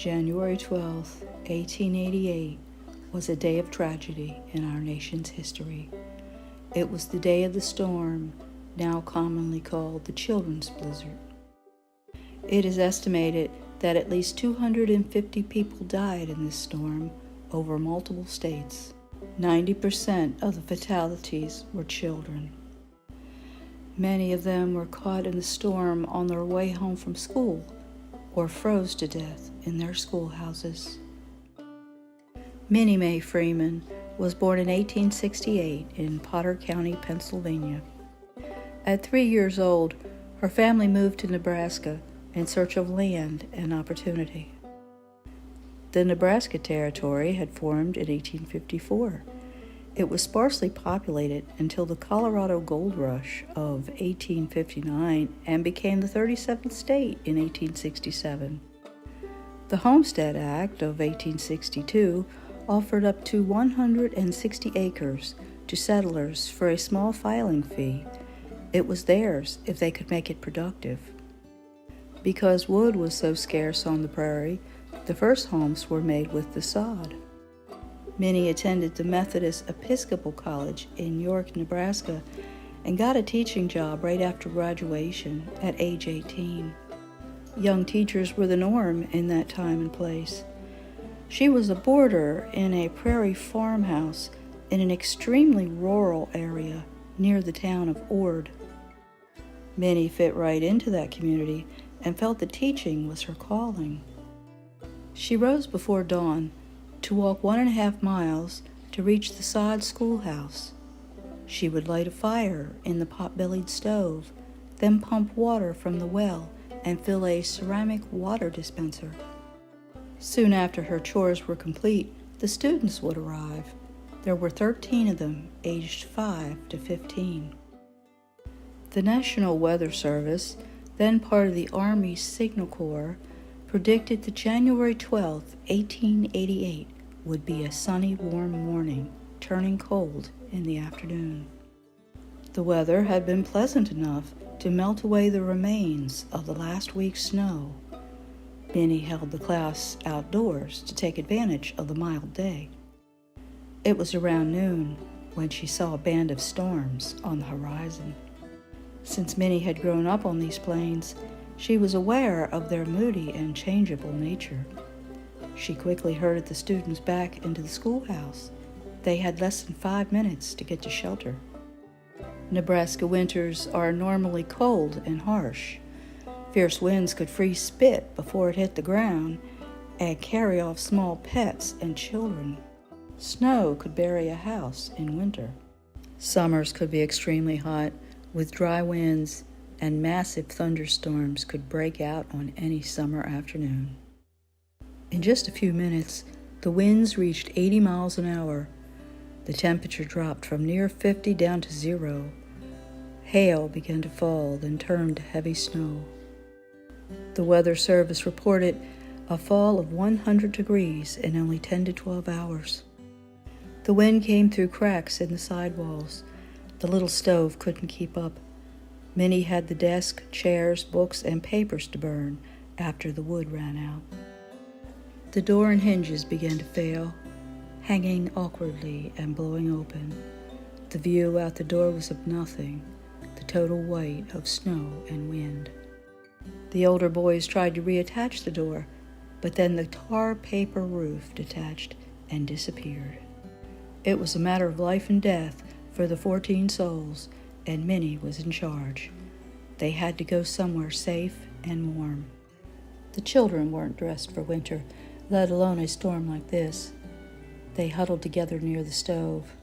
January 12, 1888, was a day of tragedy in our nation's history. It was the day of the storm, now commonly called the Children's Blizzard. It is estimated that at least 250 people died in this storm over multiple states. 90% of the fatalities were children. Many of them were caught in the storm on their way home from school or froze to death in their schoolhouses. Minnie Mae Freeman was born in 1868 in Potter County, Pennsylvania. At 3 years old, her family moved to Nebraska in search of land and opportunity. The Nebraska Territory had formed in 1854. It was sparsely populated until the Colorado Gold Rush of 1859 and became the 37th state in 1867. The Homestead Act of 1862 offered up to 160 acres to settlers for a small filing fee. It was theirs if they could make it productive. Because wood was so scarce on the prairie, the first homes were made with the sod. Minnie attended the Methodist Episcopal College in York, Nebraska, and got a teaching job right after graduation at age 18. Young teachers were the norm in that time and place. She was a boarder in a prairie farmhouse in an extremely rural area near the town of Ord. Minnie fit right into that community and felt that teaching was her calling. She rose before dawn to walk 1.5 miles to reach the sod schoolhouse. She would light a fire in the pot-bellied stove, then pump water from the well and fill a ceramic water dispenser. Soon after her chores were complete, the students would arrive. There were 13 of them, aged 5 to 15. The National Weather Service, then part of the Army Signal Corps, predicted that January 12, 1888, would be a sunny, warm morning, turning cold in the afternoon. The weather had been pleasant enough to melt away the remains of the last week's snow. Minnie held the class outdoors to take advantage of the mild day. It was around noon when she saw a band of storms on the horizon. Since Minnie had grown up on these plains, she was aware of their moody and changeable nature. She quickly herded the students back into the schoolhouse. They had less than 5 minutes to get to shelter. Nebraska winters are normally cold and harsh. Fierce winds could freeze spit before it hit the ground and carry off small pets and children. Snow could bury a house in winter. Summers could be extremely hot, with dry winds, and massive thunderstorms could break out on any summer afternoon. In just a few minutes, the winds reached 80 miles an hour. The temperature dropped from near 50 down to 0. Hail began to fall, then turned to heavy snow. The Weather Service reported a fall of 100 degrees in only 10 to 12 hours. The wind came through cracks in the sidewalls. The little stove couldn't keep up. Minnie had the desk, chairs, books, and papers to burn after the wood ran out. The door and hinges began to fail, hanging awkwardly and blowing open. The view out the door was of nothing, the total white of snow and wind. The older boys tried to reattach the door, but then the tar paper roof detached and disappeared. It was a matter of life and death for the 14 souls, and Minnie was in charge. They had to go somewhere safe and warm. The children weren't dressed for winter, let alone a storm like this. They huddled together near the stove.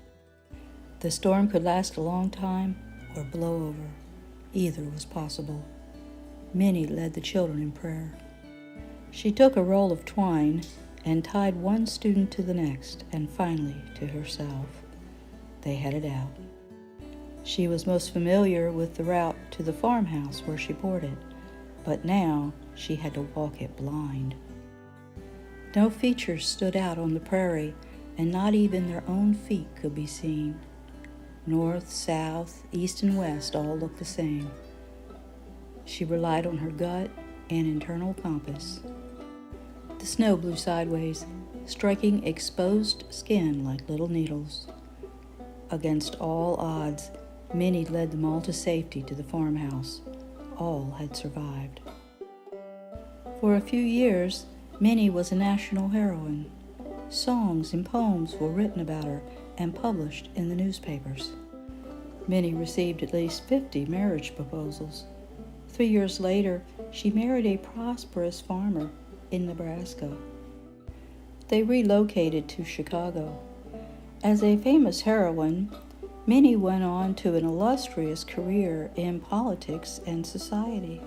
The storm could last a long time or blow over. Either was possible. Minnie led the children in prayer. She took a roll of twine and tied one student to the next and finally to herself. They headed out. She was most familiar with the route to the farmhouse where she boarded, but now she had to walk it blind. No features stood out on the prairie, and not even their own feet could be seen. North, south, east, and west all looked the same. She relied on her gut and internal compass. The snow blew sideways, striking exposed skin like little needles. Against all odds, Minnie led them all to safety to the farmhouse. All had survived. For a few years, Minnie was a national heroine. Songs and poems were written about her and published in the newspapers. Minnie received at least 50 marriage proposals. 3 years later, she married a prosperous farmer in Nebraska. They relocated to Chicago. As a famous heroine, Minnie went on to an illustrious career in politics and society.